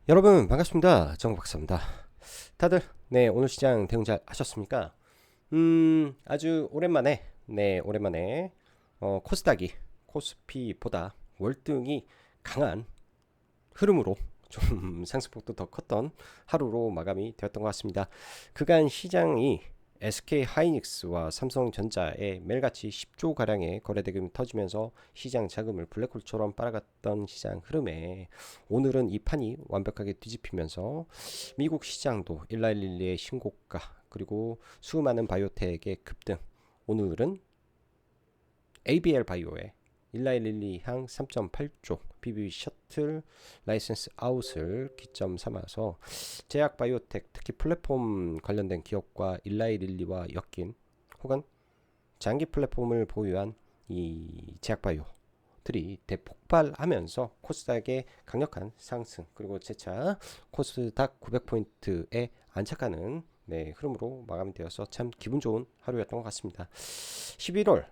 여러분 반갑습니다. 정박사입니다. 다들 오늘 시장 대응 잘 하셨습니까? 아주 오랜만에 코스닥이 코스피보다 월등히 강한 흐름으로 좀 상승폭도 더 컸던 하루로 마감이 되었던 것 같습니다. 그간 시장이 SK 하이닉스와 삼성전자의 매일같이 10조 가량의 거래대금이 터지면서 시장 자금을 블랙홀처럼 빨아갔던 시장 흐름에 오늘은 이 판이 완벽하게 뒤집히면서 미국 시장도 1라일릴리의 신고가 그리고 수많은 바이오텍의 급등. 오늘은 ABL 바이오의 일라일릴리 향 3.8조 BB 셔틀 라이센스 아웃을 기점 삼아서 제약 바이오텍 특히 플랫폼 관련된 기업과 일라일릴리와 엮인 혹은 장기 플랫폼을 보유한 이 제약 바이오들이 대폭발하면서 코스닥의 강력한 상승 그리고 재차 코스닥 900포인트에 안착하는 흐름으로 마감되어서 참 기분 좋은 하루였던 것 같습니다. 11월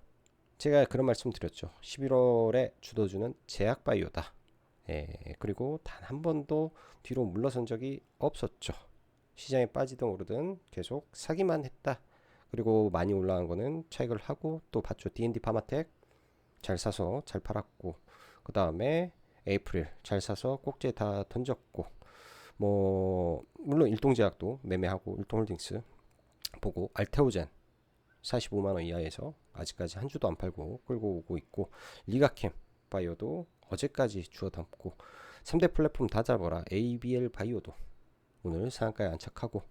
제가 그런 말씀 드렸죠. 11월에 주도주는 제약바이오다. 그리고 단 한 번도 뒤로 물러선 적이 없었죠. 시장에 빠지든 오르든 계속 사기만 했다. 그리고 많이 올라간 거는 차익을 하고 또 봤죠. D&D 파마텍 잘 사서 잘 팔았고, 그 다음에 에이프릴 잘 사서 꼭지에 다 던졌고, 뭐 물론 일동제약도 매매하고 일동홀딩스 보고 알테오젠 45만원 이하에서 아직까지 한 주도 안 팔고 끌고 오고 있고, 리가캠 바이오도 어제까지 주워 담고 3대 플랫폼 다 잡아라 ABL 바이오도 오늘 상한가에 안착하고,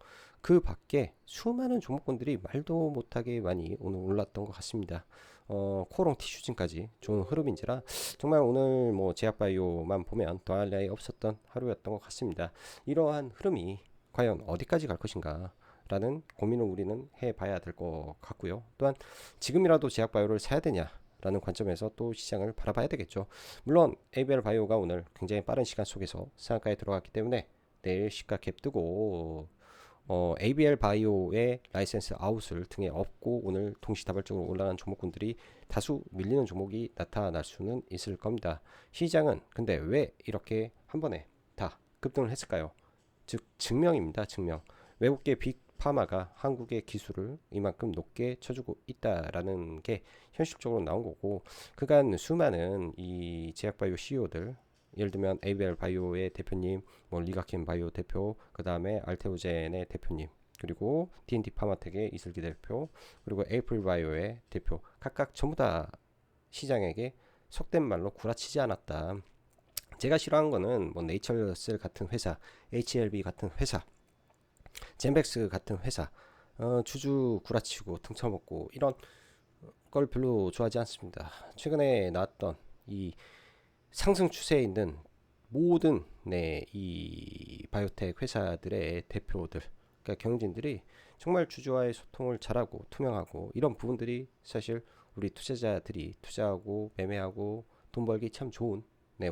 그 밖에 수많은 종목군들이 말도 못하게 많이 오늘 올랐던 것 같습니다. 코롱 티슈진까지 좋은 흐름인지라 정말 오늘 뭐 제약바이오만 보면 더할 나위 없었던 하루였던 것 같습니다. 이러한 흐름이 과연 어디까지 갈 것인가 라는 고민을 우리는 해봐야 될 것 같고요. 또한 지금이라도 제약바이오를 사야 되냐 라는 관점에서 또 시장을 바라봐야 되겠죠. 물론 ABL 바이오가 오늘 굉장히 빠른 시간 속에서 상한가에 들어갔기 때문에 내일 시가 갭 뜨고 ABL 바이오의 라이센스 아웃을 등에 업고 오늘 동시다발적으로 올라간 종목군들이 다수 밀리는 종목이 나타날 수는 있을 겁니다. 시장은 근데 왜 이렇게 한 번에 다 급등을 했을까요? 즉 증명입니다. 증명. 외국계 빅파마가 한국의 기술을 이만큼 높게 쳐주고 있다라는 게 현실적으로 나온 거고, 그간 수많은 이 제약바이오 CEO들, 예를 들면 ABL 바이오의 대표님, 뭐 리가켄 바이오 대표, 그 다음에 알테오젠의 대표님, 그리고 D&D 파마텍의 이슬기 대표, 그리고 에이프릴 바이오의 대표, 각각 전부 다 시장에게 속된 말로 구라치지 않았다. 제가 싫어하는 거는 뭐 네이처셀 같은 회사, HLB 같은 회사, 젠백스 같은 회사, 주주 구라치고 등쳐먹고 이런 걸 별로 좋아하지 않습니다. 최근에 나왔던 이 상승 추세에 있는 모든 이 바이오텍 회사들의 대표들, 그러니까 경영진들이 정말 주주와의 소통을 잘하고 투명하고 이런 부분들이 사실 우리 투자자들이 투자하고 매매하고 돈 벌기 참 좋은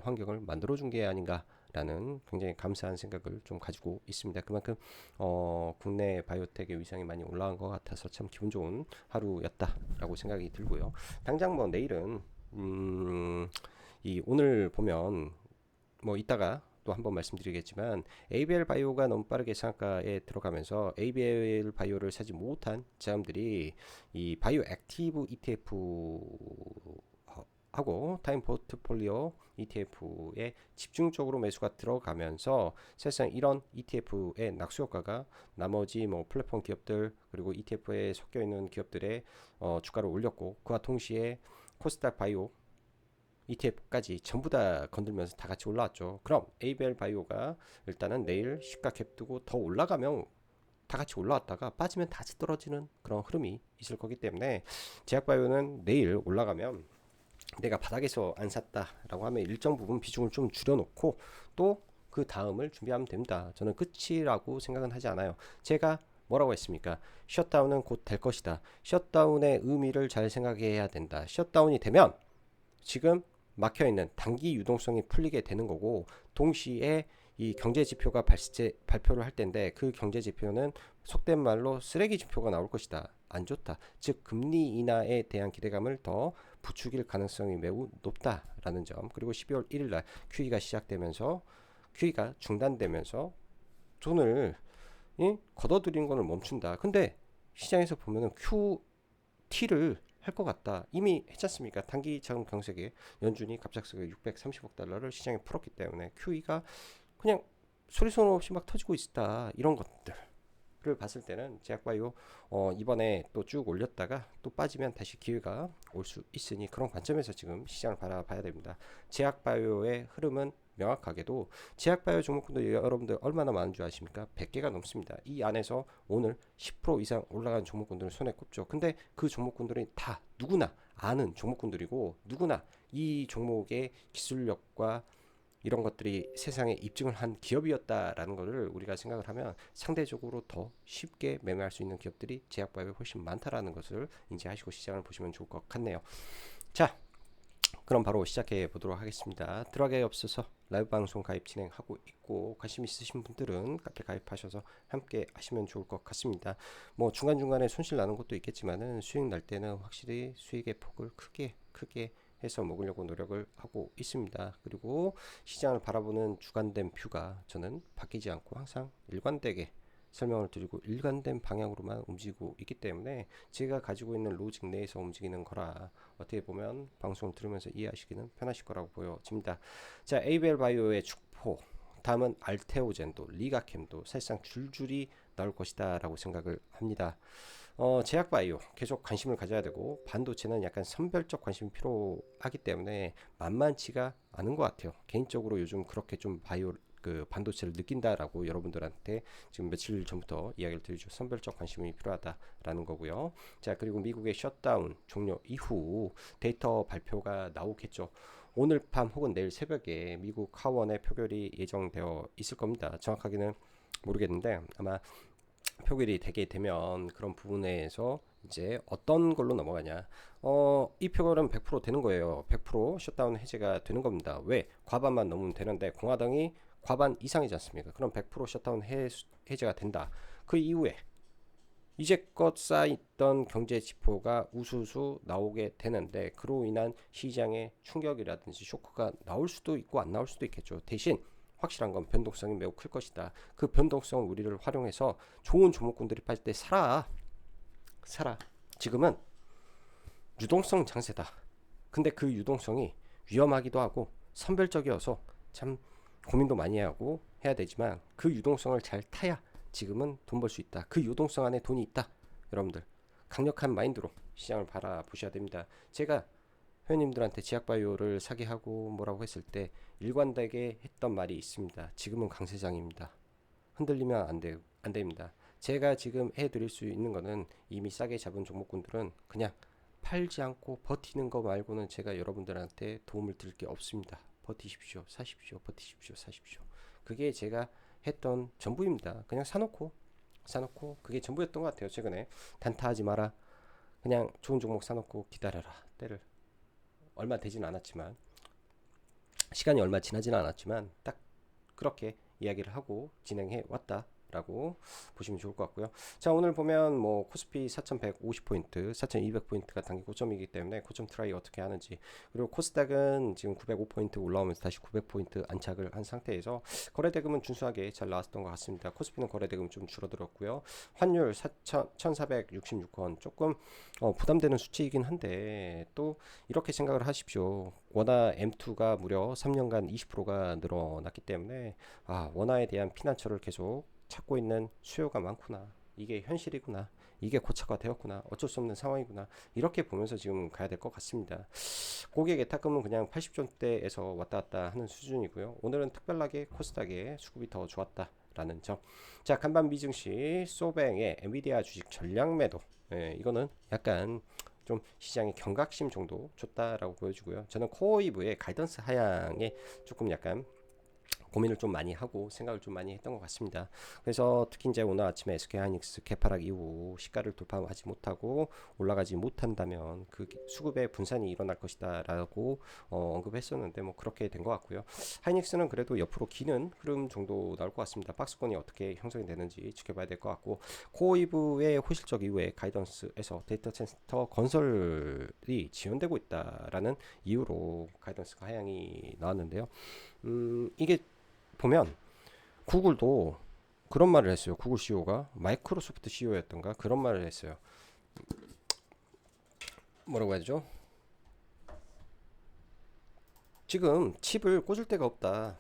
환경을 만들어준 게 아닌가라는 굉장히 감사한 생각을 좀 가지고 있습니다. 그만큼 국내 바이오텍의 위상이 많이 올라간 것 같아서 참 기분 좋은 하루였다라고 생각이 들고요. 당장 뭐 내일은 이 오늘 보면 뭐 이따가 또 한번 말씀드리겠지만 ABL 바이오가 너무 빠르게 상한가에 들어가면서 ABL 바이오를 사지 못한 자금들이 이 바이오 액티브 ETF 하고 타임 포트폴리오 ETF에 집중적으로 매수가 들어가면서 사실상 이런 ETF의 낙수 효과가 나머지 뭐 플랫폼 기업들 그리고 ETF에 섞여 있는 기업들의 주가를 올렸고, 그와 동시에 코스닥 바이오 ETF까지 전부 다 건들면서 다 같이 올라왔죠. 그럼 ABL 바이오가 일단은 내일 시가 갭 두고 더 올라가면 다 같이 올라왔다가 빠지면 다시 떨어지는 그런 흐름이 있을 거기 때문에 제약바이오는 내일 올라가면 내가 바닥에서 안 샀다라고 하면 일정 부분 비중을 좀 줄여놓고 또 그 다음을 준비하면 됩니다. 저는 끝이라고 생각은 하지 않아요. 제가 뭐라고 했습니까? 셧다운은 곧 될 것이다. 셧다운의 의미를 잘 생각해야 된다. 셧다운이 되면 지금 막혀있는 단기 유동성이 풀리게 되는 거고, 동시에 이 경제 지표가 발표를 할 텐데 그 경제 지표는 속된 말로 쓰레기 지표가 나올 것이다. 안 좋다. 즉 금리 인하에 대한 기대감을 더 부추길 가능성이 매우 높다라는 점. 그리고 12월 1일 날 QE가 시작되면서 QE가 중단되면서 돈을 걷어들이는 거를 멈춘다. 근데 시장에서 보면은 QT를 할 것 같다. 이미 했지 않습니까? 단기 자금 경색에 연준이 갑작스레 630억 달러를 시장에 풀었기 때문에 QE가 그냥 소리소리 없이 막 터지고 있다. 이런 것들을 봤을 때는 제약바이오 이번에 또 쭉 올렸다가 또 빠지면 다시 기회가 올 수 있으니 그런 관점에서 지금 시장을 바라봐야 됩니다. 제약바이오의 흐름은 명확하게도 제약바이오 종목군들 여러분들 얼마나 많은 줄 아십니까? 100개가 넘습니다. 이 안에서 오늘 10% 이상 올라간 종목군들은 손에 꼽죠. 근데 그 종목군들이 다 누구나 아는 종목군들이고 누구나 이 종목의 기술력과 이런 것들이 세상에 입증을 한 기업이었다라는 것을 우리가 생각을 하면 상대적으로 더 쉽게 매매할 수 있는 기업들이 제약바이오에 훨씬 많다라는 것을 인지하시고 시장을 보시면 좋을 것 같네요. 자, 그럼 바로 시작해 보도록 하겠습니다. 들어가기에 앞서서 라이브 방송 가입 진행하고 있고 관심 있으신 분들은 카페 가입하셔서 함께 하시면 좋을 것 같습니다. 뭐 중간중간에 손실 나는 것도 있겠지만은 수익 날 때는 확실히 수익의 폭을 크게 해서 먹으려고 노력을 하고 있습니다. 그리고 시장을 바라보는 주관된 뷰가 저는 바뀌지 않고 항상 일관되게 설명을 드리고 일관된 방향으로만 움직이고 있기 때문에 제가 가지고 있는 로직 내에서 움직이는 거라 어떻게 보면 방송을 들으면서 이해하시기는 편하실 거라고 보여집니다. 자, 에이벨 바이오의 축포, 다음은 알테오젠도, 리가캠도 사실상 줄줄이 나올 것이다 라고 생각을 합니다. 제약바이오 계속 관심을 가져야 되고 반도체는 약간 선별적 관심이 필요하기 때문에 만만치가 않은 것 같아요. 개인적으로 요즘 그렇게 좀 바이오 그 반도체를 느낀다라고 여러분들한테 지금 며칠 전부터 이야기를 드리죠. 선별적 관심이 필요하다라는 거고요. 자, 그리고 미국의 셧다운 종료 이후 데이터 발표가 나오겠죠. 오늘 밤 혹은 내일 새벽에 미국 하원의 표결이 예정되어 있을 겁니다. 정확하게는 모르겠는데 아마 표결이 되게 되면 그런 부분에서 이제 어떤 걸로 넘어가냐. 이 표결은 100% 되는 거예요. 100% 셧다운 해제가 되는 겁니다. 왜? 과반만 넘으면 되는데 공화당이 과반 이상이지 않습니까? 그럼 100% 셧다운 해제가 된다. 그 이후에 이제껏 쌓였던 경제 지표가 우수수 나오게 되는데 그로 인한 시장의 충격이라든지 쇼크가 나올 수도 있고 안 나올 수도 있겠죠. 대신 확실한 건 변동성이 매우 클 것이다. 그 변동성 우리를 활용해서 좋은 종목군들이 빠질 때 사라. 지금은 유동성 장세다. 근데 그 유동성이 위험하기도 하고 선별적이어서 참 고민도 많이 하고 해야 되지만 그 유동성을 잘 타야 지금은 돈 벌 수 있다. 그 유동성 안에 돈이 있다. 여러분들 강력한 마인드로 시장을 바라보셔야 됩니다. 제가 회원님들한테 제약바이오를 사게 하고 뭐라고 했을 때 일관되게 했던 말이 있습니다. 지금은 강세장입니다. 흔들리면 안 됩니다. 제가 지금 해드릴 수 있는 거는 이미 싸게 잡은 종목군들은 그냥 팔지 않고 버티는 거 말고는 제가 여러분들한테 도움을 드릴 게 없습니다. 버티십시오. 사십시오. 버티십시오. 사십시오. 그게 제가 했던 전부입니다. 그냥 사놓고 그게 전부였던 것 같아요. 최근에 단타하지 마라. 그냥 좋은 종목 사놓고 기다려라. 때를 얼마 되진 않았지만 시간이 얼마 지나지는 않았지만 딱 그렇게 이야기를 하고 진행해 왔다 라고 보시면 좋을 것 같고요. 자, 오늘 보면 뭐 코스피 4150포인트 4200포인트가 단기 고점이기 때문에 고점 트라이 어떻게 하는지, 그리고 코스닥은 지금 905포인트 올라오면서 다시 900포인트 안착을 한 상태에서 거래대금은 준수하게 잘 나왔던 것 같습니다. 코스피는 거래대금 좀 줄어들었고요. 환율 1466원 조금 부담되는 수치이긴 한데 또 이렇게 생각을 하십시오. 원화 M2가 무려 3년간 20%가 늘어났기 때문에 원화에 대한 피난처를 계속 찾고 있는 수요가 많구나. 이게 현실이구나. 이게 고착화 되었구나. 어쩔 수 없는 상황이구나. 이렇게 보면서 지금 가야 될 것 같습니다. 고객 예탁금은 그냥 80점대에서 왔다 갔다 하는 수준이고요. 오늘은 특별하게 코스닥의 수급이 더 좋았다라는 점. 자, 간밤 미증시 소뱅의 엔비디아 주식 전량 매도. 이거는 약간 좀 시장의 경각심 정도 줬다라고 보여주고요. 저는 코어이브의 가이던스 하향에 조금 약간 고민을 좀 많이 하고 생각을 좀 많이 했던 것 같습니다. 그래서 특히 이제 오늘 아침에 SK하이닉스 개파락 이후 시가를 돌파하지 못하고 올라가지 못한다면 그 수급의 분산이 일어날 것이다 라고 언급했었는데 뭐 그렇게 된 것 같고요. 하이닉스는 그래도 옆으로 기는 흐름 정도 나올 것 같습니다. 박스권이 어떻게 형성이 되는지 지켜봐야 될 것 같고, 코어이브의 호실적 이후에 가이던스에서 데이터 센터 건설이 지연되고 있다라는 이유로 가이던스가 하향이 나왔는데요. 이게 보면 구글도 그런 말을 했어요. 구글 CEO가 마이크로소프트 CEO였던가 그런 말을 했어요. 뭐라고 하죠? 지금 칩을 꽂을 데가 없다.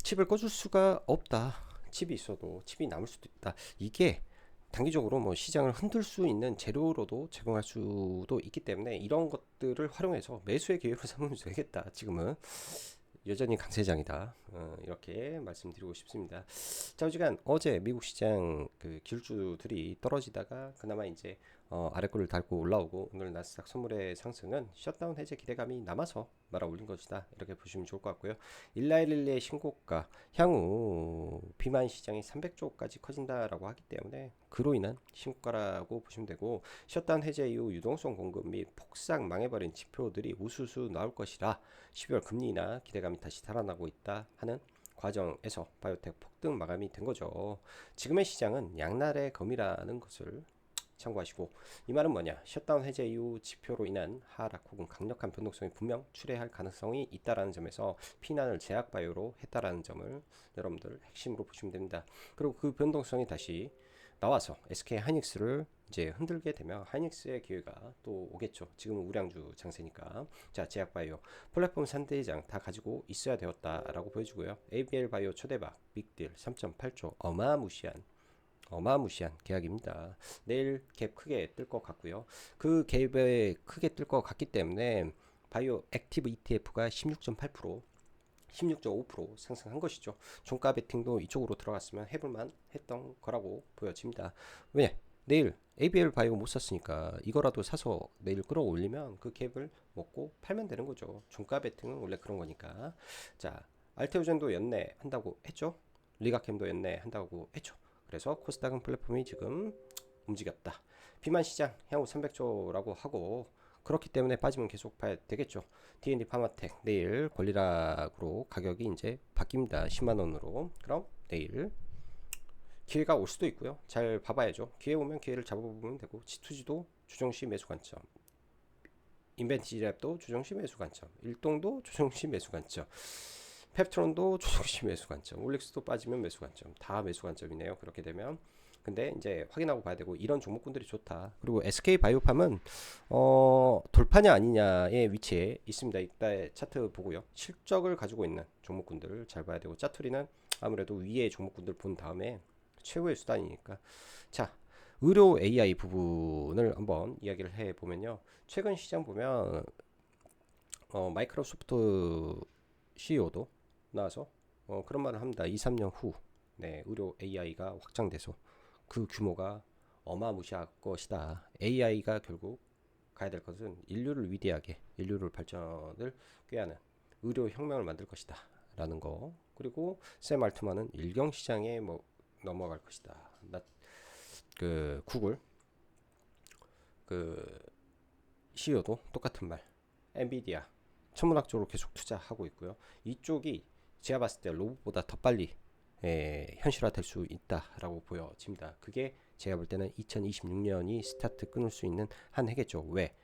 칩을 꽂을 수가 없다. 칩이 있어도 칩이 남을 수도 있다. 이게 단기적으로 뭐 시장을 흔들 수 있는 재료로도 제공할 수도 있기 때문에 이런 것들을 활용해서 매수의 기회로 삼으면 되겠다. 지금은 여전히 강세장이다. 이렇게 말씀드리고 싶습니다. 자, 어지간 어제 미국 시장 그 기술주들이 떨어지다가 그나마 이제 아래꼴을 달고 올라오고 오늘 나스닥 선물의 상승은 셧다운 해제 기대감이 남아서 말아 올린 것이다. 이렇게 보시면 좋을 것 같고요. 일라일릴리의 신고가 향후 비만 시장이 300조까지 커진다라고 하기 때문에 그로 인한 신고가라고 보시면 되고 셧다운 해제 이후 유동성 공급 및 폭삭 망해버린 지표들이 우수수 나올 것이라 12월 금리나 기대감이 다시 살아나고 있다 하는 과정에서 바이오텍 폭등 마감이 된 거죠. 지금의 시장은 양날의 검이라는 것을 참고하시고 이 말은 뭐냐? 셧다운 해제 이후 지표로 인한 하락 혹은 강력한 변동성이 분명 출해할 가능성이 있다라는 점에서 피난을 제약 바이오로 했다라는 점을 여러분들 핵심으로 보시면 됩니다. 그리고 그 변동성이 다시 나와서 SK 하이닉스를 이제 흔들게 되면 하이닉스의 기회가 또 오겠죠. 지금은 우량주 장세니까. 자, 제약바이오 플랫폼 3대장 다 가지고 있어야 되었다라고 보여주고요. ABL 바이오 초대박 빅딜 3.8조 어마무시한 계약입니다. 내일 갭 크게 뜰 것 같고요. 그 갭에 크게 뜰 것 같기 때문에 바이오 액티브 ETF가 16.8% 16.5% 상승한 것이죠. 종가 베팅도 이쪽으로 들어갔으면 해볼만 했던 거라고 보여집니다. 왜? 내일 ABL 바이오 못 샀으니까 이거라도 사서 내일 끌어올리면 그 갭을 먹고 팔면 되는 거죠. 종가 베팅은 원래 그런 거니까. 자, 알테오젠도 연내한다고 했죠. 리가캠도 연내한다고 했죠. 그래서 코스닥은 플랫폼이 지금 움직였다. 비만 시장 향후 300조라고 하고 그렇기 때문에 빠지면 계속 봐야 되겠죠. D&D 파마텍 내일 권리락으로 가격이 이제 바뀝니다. 10만 원으로. 그럼 내일 기회가 올 수도 있고요. 잘 봐봐야죠. 기회 오면 기회를 잡아보면 되고 G2G도 조정시 매수 관점, 인벤티지랩도 조정시 매수 관점, 일동도 조정시 매수 관점, 펩트론도 조정시 매수 관점, 올릭스도 빠지면 매수 관점, 다 매수 관점이네요. 그렇게 되면 근데 이제 확인하고 봐야 되고 이런 종목군들이 좋다. 그리고 SK 바이오팜은 돌파냐 아니냐의 위치에 있습니다. 이따 차트 보고요. 실적을 가지고 있는 종목군들을 잘 봐야 되고 짜투리는 아무래도 위에 종목군들 본 다음에 최후의 수단이니까. 자, 의료 AI 부분을 한번 이야기를 해 보면요. 최근 시장 보면 마이크로소프트 CEO도 나와서 그런 말을 합니다. 2, 3년 후 네, 의료 AI가 확장돼서 그 규모가 어마무시할 것이다. AI가 결국 가야 될 것은 인류를 위대하게, 인류를 발전을 꾀하는 의료 혁명을 만들 것이다. 라는 거. 그리고 샘 알트만은 일경 시장에 뭐 넘어갈 것이다. 그 구글 그 CEO도 똑같은 말. 엔비디아 천문학적으로 계속 투자하고 있고요. 이쪽이 제가 봤을 때 로봇보다 더 빨리 현실화될 수 있다라고 보여집니다. 그게 제가 볼 때는 2026년이 스타트 끊을 수 있는 한 해겠죠. 왜?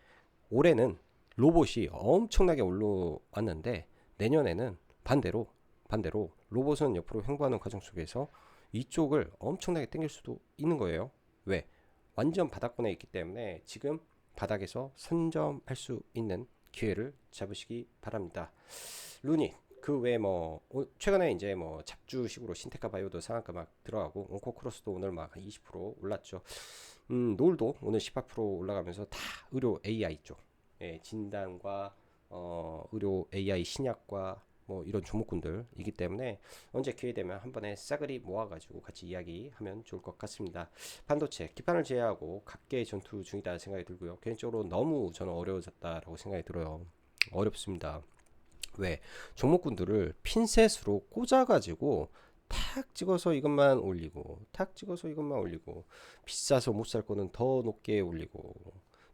올해는 로봇이 엄청나게 올라왔는데 내년에는 반대로 로봇은 옆으로 횡보하는 과정 속에서 이쪽을 엄청나게 당길 수도 있는 거예요. 왜? 완전 바닥권에 있기 때문에 지금 바닥에서 선점할 수 있는 기회를 잡으시기 바랍니다. 루닛 그 외에 뭐 최근에 이제 뭐 잡주식으로 신테카 바이오도 상한가 막 들어가고 온코크로스도 오늘 막 20% 올랐죠. 노을도 오늘 18% 올라가면서 다 의료 AI 쪽 진단과 의료 AI 신약과 뭐 이런 종목군들이기 때문에 언제 기회 되면 한 번에 싸그리 모아가지고 같이 이야기하면 좋을 것 같습니다. 반도체 기판을 제외하고 각계의 전투 중이다 생각이 들고요. 개인적으로 너무 저는 어려워졌다라고 생각이 들어요. 어렵습니다. 왜? 종목군들을 핀셋으로 꽂아가지고 탁 찍어서 이것만 올리고 탁 찍어서 이것만 올리고 비싸서 못 살 거는 더 높게 올리고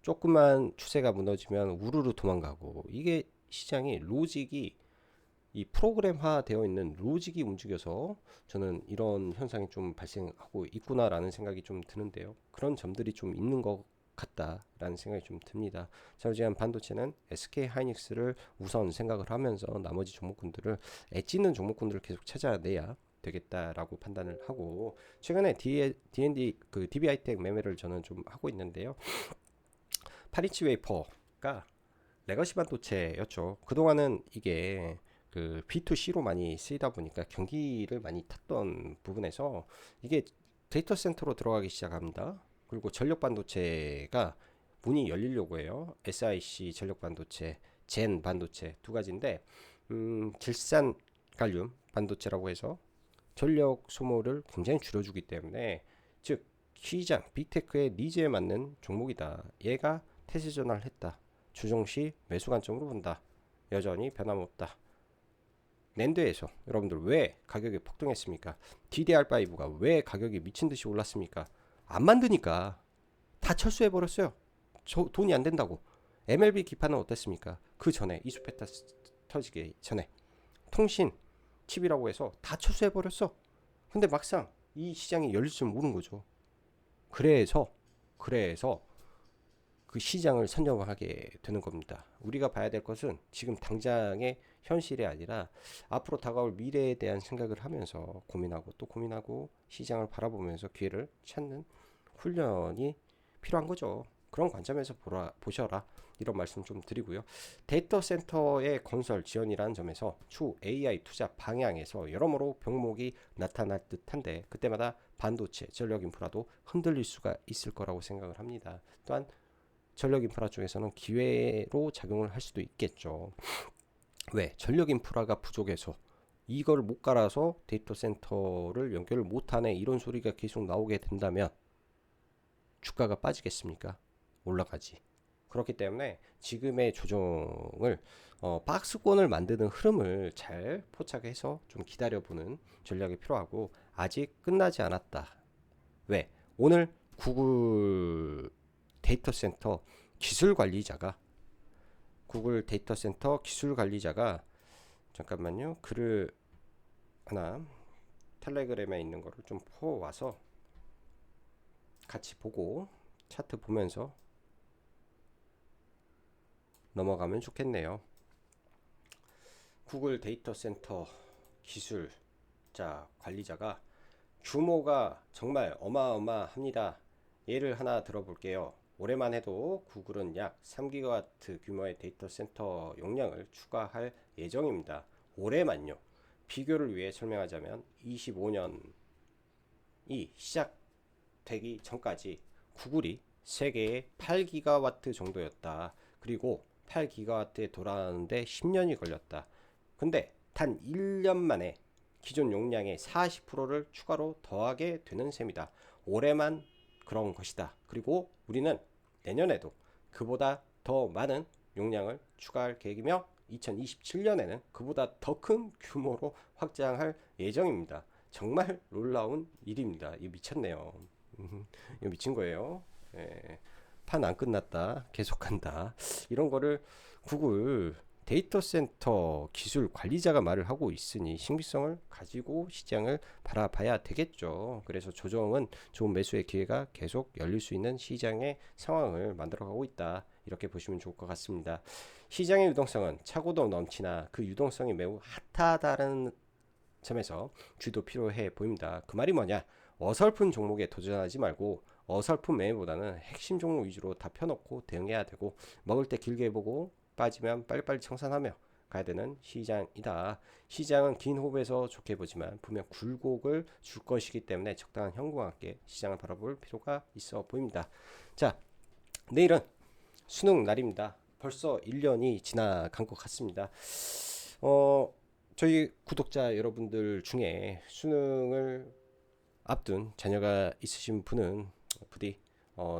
조금만 추세가 무너지면 우르르 도망가고 이게 시장이 로직이 이 프로그램화 되어 있는 로직이 움직여서 저는 이런 현상이 좀 발생하고 있구나라는 생각이 좀 드는데요. 그런 점들이 좀 있는 것 같다라는 생각이 좀 듭니다. 자우지간 반도체는 SK 하이닉스를 우선 생각을 하면서 나머지 종목군들을 엣지 있는 종목군들을 계속 찾아내야 되겠다라고 판단을 하고, 최근에 D&D 그 DB하이텍 매매를 저는 좀 하고 있는데요. 8인치 웨이퍼가 레거시 반도체였죠. 그동안은 이게 그 B2C로 많이 쓰이다 보니까 경기를 많이 탔던 부분에서 이게 데이터 센터로 들어가기 시작합니다. 그리고 전력 반도체가 문이 열리려고 해요. SiC 전력 반도체, 젠 반도체 두 가지인데, 질산 갈륨 반도체라고 해서 전력 소모를 굉장히 줄여주기 때문에, 즉 시장 빅테크의 니즈에 맞는 종목이다. 얘가 태세 전환을 했다. 주정시 매수 관점으로 본다. 여전히 변함없다. 낸드에서 여러분들 왜 가격이 폭등했습니까? DDR5가 왜 가격이 미친 듯이 올랐습니까? 안 만드니까 다 철수해 버렸어요. 돈이 안 된다고. MLB 기판은 어땠습니까? 그 전에 이수페타 터지기 전에 통신 칩이라고 해서 다 철수해 버렸어. 근데 막상 이 시장이 열릴 줄 모르는 거죠. 그래서 그 시장을 선점하게 되는 겁니다. 우리가 봐야 될 것은 지금 당장의 현실이 아니라 앞으로 다가올 미래에 대한 생각을 하면서 고민하고 또 고민하고 시장을 바라보면서 기회를 찾는 훈련이 필요한 거죠. 그런 관점에서 보셔라. 이런 말씀 좀 드리고요. 데이터 센터의 건설 지원이라는 점에서 추후 AI 투자 방향에서 여러모로 병목이 나타날 듯한데, 그때마다 반도체, 전력 인프라도 흔들릴 수가 있을 거라고 생각을 합니다. 또한 전력 인프라 쪽에서는 기회로 작용을 할 수도 있겠죠. 왜? 전력 인프라가 부족해서 이걸 못 갈아서 데이터 센터를 연결을 못하네, 이런 소리가 계속 나오게 된다면 주가가 빠지겠습니까? 올라가지. 그렇기 때문에 지금의 조정을 박스권을 만드는 흐름을 잘 포착해서 좀 기다려보는 전략이 필요하고, 아직 끝나지 않았다. 왜? 오늘 구글 데이터 센터 기술 관리자가 잠깐만요, 글을 하나 텔레그램에 있는 거를 좀 퍼와서 같이 보고 차트 보면서 넘어가면 좋겠네요. 구글 데이터 센터 기술자 관리자가 규모가 정말 어마어마합니다. 예를 하나 들어볼게요. 올해만 해도 구글은 약 3기가와트 규모의 데이터 센터 용량을 추가할 예정입니다. 올해만요. 비교를 위해 설명하자면 25년이 시작되기 전까지 구글이 세계에 8기가와트 정도였다. 그리고 8기가와트에 돌아가는데 10년이 걸렸다. 근데 단 1년 만에 기존 용량의 40%를 추가로 더하게 되는 셈이다. 올해만 그런 것이다. 그리고 우리는 내년에도 그보다 더 많은 용량을 추가할 계획이며 2027년에는 그보다 더 큰 규모로 확장할 예정입니다. 정말 놀라운 일입니다. 이거 미쳤네요. 이거 미친 거예요. 예. 판 안 끝났다. 계속한다. 이런 거를 구글 데이터 센터 기술 관리자가 말을 하고 있으니 신빙성을 가지고 시장을 바라봐야 되겠죠. 그래서 조정은 좋은 매수의 기회가 계속 열릴 수 있는 시장의 상황을 만들어가고 있다. 이렇게 보시면 좋을 것 같습니다. 시장의 유동성은 차고도 넘치나 그 유동성이 매우 핫하다는 점에서 주도 필요해 보입니다. 그 말이 뭐냐? 어설픈 종목에 도전하지 말고 어설픈 매매보다는 핵심 종목 위주로 다 펴놓고 대응해야 되고, 먹을 때 길게 보고 빠지면 빨리빨리 청산하며 가야 되는 시장이다. 시장은 긴 호흡에서 좋게 보지만 분명 굴곡을 줄 것이기 때문에 적당한 현금과 함께 시장을 바라볼 필요가 있어 보입니다. 자, 내일은 수능 날입니다. 벌써 1년이 지나간 것 같습니다. 저희 구독자 여러분들 중에 수능을 앞둔 자녀가 있으신 분은 부디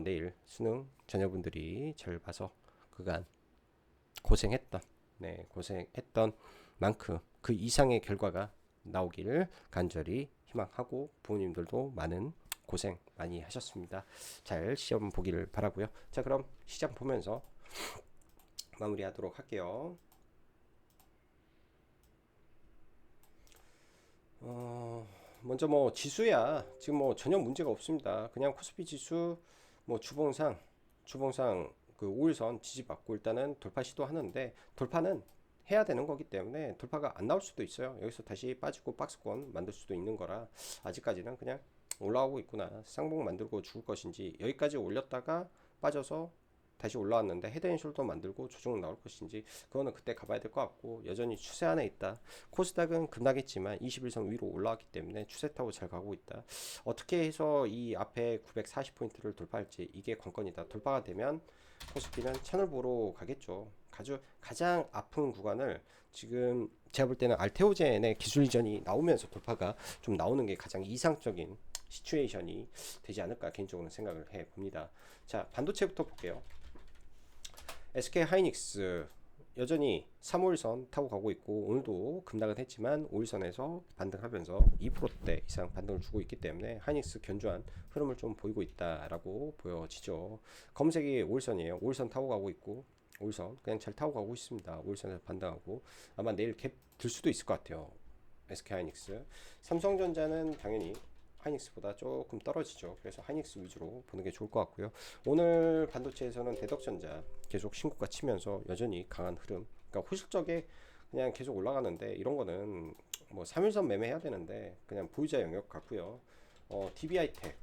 내일 수능 자녀분들이 잘 봐서 그간 고생했던 만큼 그 이상의 결과가 나오기를 간절히 희망하고, 부모님들도 많은 고생 많이 하셨습니다. 잘 시험 보기를 바라고요. 자, 그럼 시장 보면서 마무리하도록 할게요. 먼저 뭐 지수야 지금 뭐 전혀 문제가 없습니다. 그냥 코스피 지수 뭐 주봉상 그 5일선 지지받고 일단은 돌파 시도하는데 돌파는 해야 되는 거기 때문에 돌파가 안 나올 수도 있어요. 여기서 다시 빠지고 박스권 만들 수도 있는 거라 아직까지는 그냥 올라오고 있구나. 쌍봉 만들고 죽을 것인지 여기까지 올렸다가 빠져서 다시 올라왔는데 헤드앤숄더 만들고 조정 나올 것인지 그거는 그때 가봐야 될 것 같고 여전히 추세 안에 있다. 코스닥은 급락했지만 21선 위로 올라왔기 때문에 추세 타고 잘 가고 있다. 어떻게 해서 이 앞에 940포인트를 돌파할지 이게 관건이다. 돌파가 되면 코스피는 채널 보러 가겠죠. 가장 아픈 구간을 지금 제가 볼 때는 알테오젠의 기술 이전이 나오면서 돌파가 좀 나오는 게 가장 이상적인 시츄에이션이 되지 않을까 개인적으로는 생각을 해 봅니다. 자, 반도체부터 볼게요. SK 하이닉스 여전히 3호일선 타고 가고 있고 오늘도 급락은 했지만 5일선에서 반등하면서 2%대 이상 반등을 주고 있기 때문에 하이닉스 견조한 흐름을 좀 보이고 있다라고 보여지죠. 검색이 5일선이에요. 5일선 타고 가고 있고 5일선 그냥 잘 타고 가고 있습니다. 5일선에서 반등하고 아마 내일 갭 들 수도 있을 것 같아요. SK 하이닉스. 삼성전자는 당연히 하이닉스보다 조금 떨어지죠. 그래서 하이닉스 위주로 보는 게 좋을 것 같고요. 오늘 반도체에서는 대덕전자 계속 신고가 치면서 여전히 강한 흐름. 그러니까 호실적에 그냥 계속 올라가는데 이런 거는 뭐 3일선 매매해야 되는데 그냥 보유자 영역 같고요. DBI텍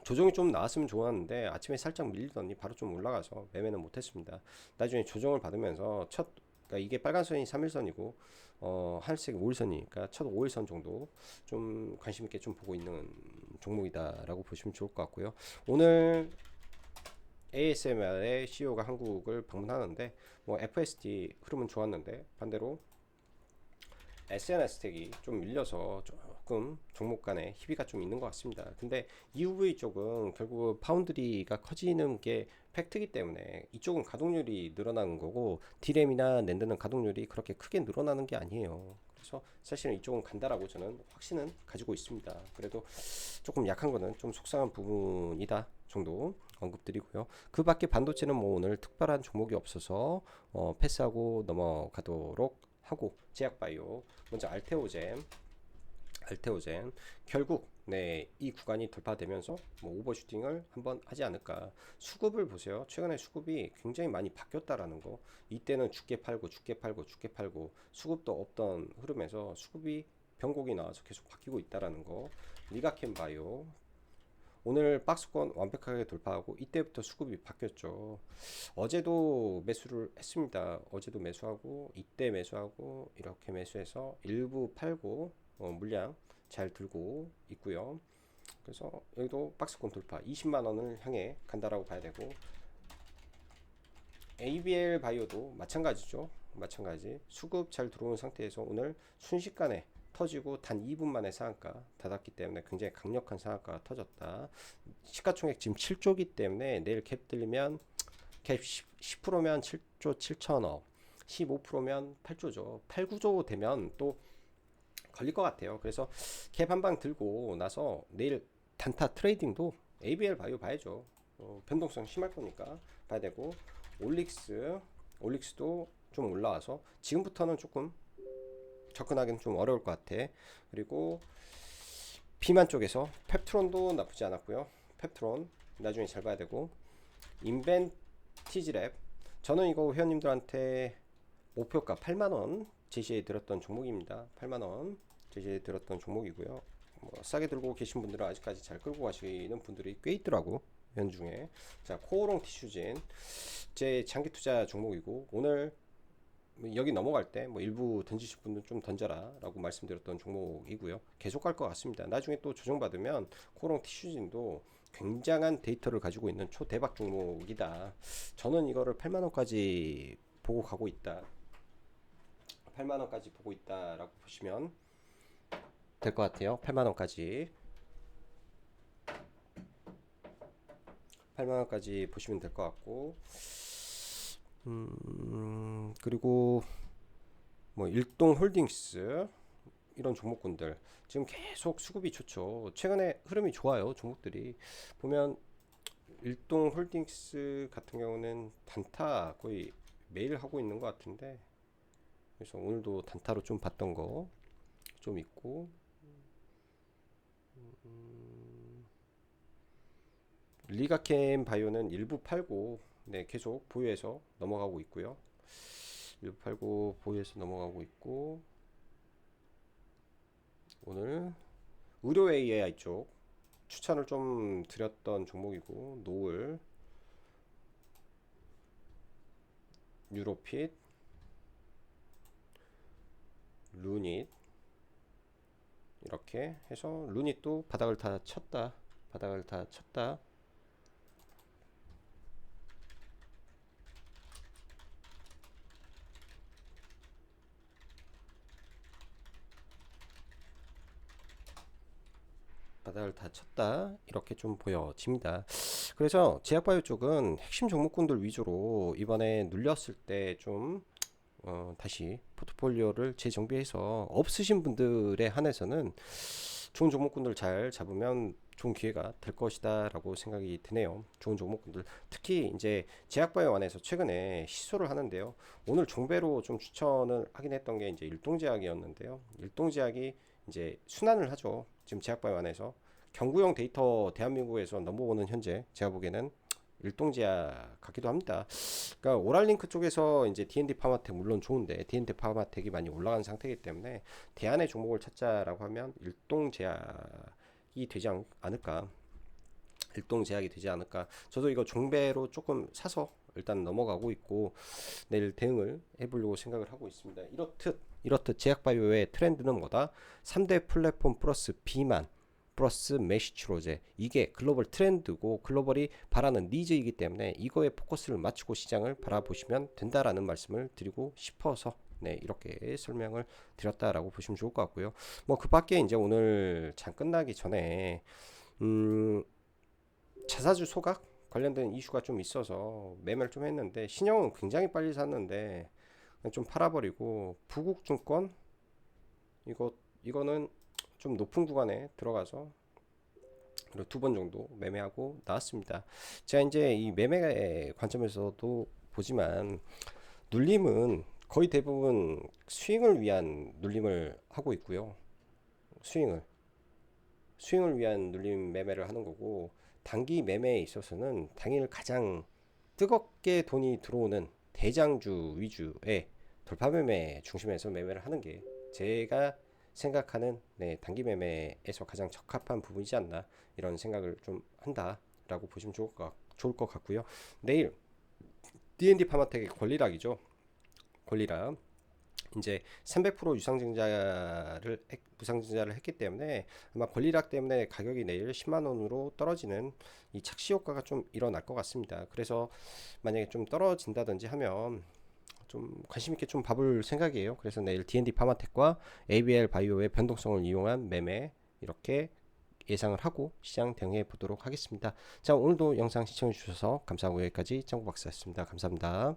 조정이 좀 나왔으면 좋았는데 아침에 살짝 밀리더니 바로 좀 올라가서 매매는 못했습니다. 나중에 조정을 받으면서 그러니까 이게 빨간선이 3일선이고 하늘색 5일선이니까 첫 5일선 정도 좀 관심 있게 좀 보고 있는 종목이다라고 보시면 좋을 것 같고요. 오늘 ASMR의 CEO가 한국을 방문하는데 뭐 FSD 흐름은 좋았는데 반대로 SNS텍이 좀 밀려서 조금 종목 간에 희비가 좀 있는 것 같습니다. 근데 EUV 쪽은 결국 파운드리가 커지는 게 팩트이기 때문에 이쪽은 가동률이 늘어나는 거고 D램이나 낸드는 가동률이 그렇게 크게 늘어나는 게 아니에요. 그래서 사실은 이쪽은 간다라고 저는 확신은 가지고 있습니다. 그래도 조금 약한 거는 좀 속상한 부분이다 정도 언급드리고요. 그 밖에 반도체는 뭐 오늘 특별한 종목이 없어서 패스하고 넘어가도록 하고 제약바이오 먼저 알테오젠 결국 이 구간이 돌파되면서 뭐 오버슈팅을 한번 하지 않을까. 수급을 보세요. 최근에 수급이 굉장히 많이 바뀌었다라는 거. 이때는 죽게 팔고 수급도 없던 흐름에서 수급이 변곡이 나와서 계속 바뀌고 있다라는 거. 리가켄바이오 오늘 박스권 완벽하게 돌파하고 이때부터 수급이 바뀌었죠. 어제도 매수를 했습니다. 어제도 매수하고 이때 매수하고 이렇게 매수해서 일부 팔고 물량 잘 들고 있고요. 그래서 여기도 박스권 돌파 20만 원을 향해 간다라고 봐야 되고 ABL 바이오도 마찬가지죠. 마찬가지 수급 잘 들어온 상태에서 오늘 순식간에 터지고 단 2분 만에 상한가 닫았기 때문에 굉장히 강력한 상한가가 터졌다. 시가총액 지금 7조기 때문에 내일 갭 들리면 갭 10%면 7조 7천억 15%면 8조죠. 8, 9조 되면 또 걸릴 것 같아요. 그래서 갭 한 방 들고 나서 내일 단타 트레이딩도 ABL 바이오 봐야죠. 변동성 심할 거니까 봐야 되고 올릭스도 좀 올라와서 지금부터는 조금 접근하기는 좀 어려울 것 같아. 그리고 비만 쪽에서 펩트론도 나쁘지 않았고요. 펩트론 나중에 잘 봐야 되고 인벤티지랩 저는 이거 회원님들한테 목표가 8만원 제시해 드렸던 종목입니다. 8만원 제시해 드렸던 종목이고요. 뭐 싸게 들고 계신 분들은 아직까지 잘 끌고 가시는 분들이 꽤 있더라고. 연 중에. 자, 코오롱 티슈진 제 장기 투자 종목이고 오늘 여기 넘어갈 때 뭐 일부 던지실 분들 좀 던져라 라고 말씀드렸던 종목이고요. 계속 갈 것 같습니다. 나중에 또 조정받으면 코오롱 티슈진도 굉장한 데이터를 가지고 있는 초대박 종목이다. 저는 이거를 8만원까지 보고 가고 있다. 8만원까지 보고 있다라고 보시면 될 것 같아요. 8만원까지 8만원까지 보시면 될 것 같고 그리고 뭐 일동홀딩스 이런 종목군들 지금 계속 수급이 좋죠. 최근에 흐름이 좋아요. 종목들이 보면 일동홀딩스 같은 경우는 단타 거의 매일 하고 있는 것 같은데 그래서 오늘도 단타로 좀 봤던 거 좀 있고 리가캠 바이오는 일부 팔고 네, 계속 보유해서 넘어가고 있고요. 일부 팔고 보유해서 넘어가고 있고 오늘 의료 AI 쪽 추천을 좀 드렸던 종목이고 노을, 유로핏, 루닛 이렇게 해서 루닛도 바닥을 다 쳤다. 바닥을 다 쳤다. 바닥을 다 쳤다 이렇게 좀 보여집니다. 그래서 제약바이오 쪽은 핵심 종목군들 위주로 이번에 눌렸을 때 좀 다시 포트폴리오를 재정비해서 없으신 분들에 한해서는 좋은 종목군들 잘 잡으면 좋은 기회가 될 것이다 라고 생각이 드네요. 좋은 종목군들 특히 이제 제약바이오 안에서 최근에 시소를 하는데요. 오늘 종배로 좀 추천을 하긴 했던 게 이제 일동제약이었는데요. 일동제약이 이제 순환을 하죠. 지금 제약바이오 안에서 경구용 데이터 대한민국에서 넘버원은 현재 제가 보기에는 일동제약 같기도 합니다. 그러니까 오랄링크 쪽에서 이제 D&D 파마텍 물론 좋은데 D&D 파마텍이 많이 올라간 상태이기 때문에 대안의 종목을 찾자라고 하면 일동제약이 되지 않을까. 일동제약이 되지 않을까. 저도 이거 종배로 조금 사서 일단 넘어가고 있고 내일 대응을 해보려고 생각을 하고 있습니다. 이렇듯 제약바이오의 트렌드는 뭐다? 3대 플랫폼 플러스 비만 플러스 메시추로제 이게 글로벌 트렌드고 글로벌이 바라는 니즈이기 때문에 이거에 포커스를 맞추고 시장을 바라보시면 된다라는 말씀을 드리고 싶어서 네 이렇게 설명을 드렸다라고 보시면 좋을 것 같고요. 뭐 그 밖에 이제 오늘 장 끝나기 전에 자사주 소각 관련된 이슈가 좀 있어서 매매를 좀 했는데 신영은 굉장히 빨리 샀는데 좀 팔아버리고 부국증권 이거는 좀 높은 구간에 들어가서 두 번 정도 매매하고 나왔습니다. 제가 이제 이 매매 관점에서도 보지만 눌림은 거의 대부분 스윙을 위한 눌림을 하고 있고요. 스윙을 위한 눌림 매매를 하는 거고 단기 매매에 있어서는 당일 가장 뜨겁게 돈이 들어오는 대장주 위주의 돌파 매매 중심에서 매매를 하는 게 제가 생각하는 네, 단기 매매에서 가장 적합한 부분이지 않나 이런 생각을 좀 한다라고 보시면 좋을 것 같고요. 내일 D&D 파마텍의 권리락이죠. 권리락 이제 300% 유상증자를 했기 때문에 아마 권리락 때문에 가격이 내일 10만 원으로 떨어지는 이 착시 효과가 좀 일어날 것 같습니다. 그래서 만약에 좀 떨어진다든지 하면 좀 관심 있게 좀 봐볼 생각이에요. 그래서 내일 D&D 파마텍과 ABL 바이오의 변동성을 이용한 매매 이렇게 예상을 하고 시장 대응해 보도록 하겠습니다. 자, 오늘도 영상 시청해 주셔서 감사하고 여기까지 정국박사였습니다. 감사합니다.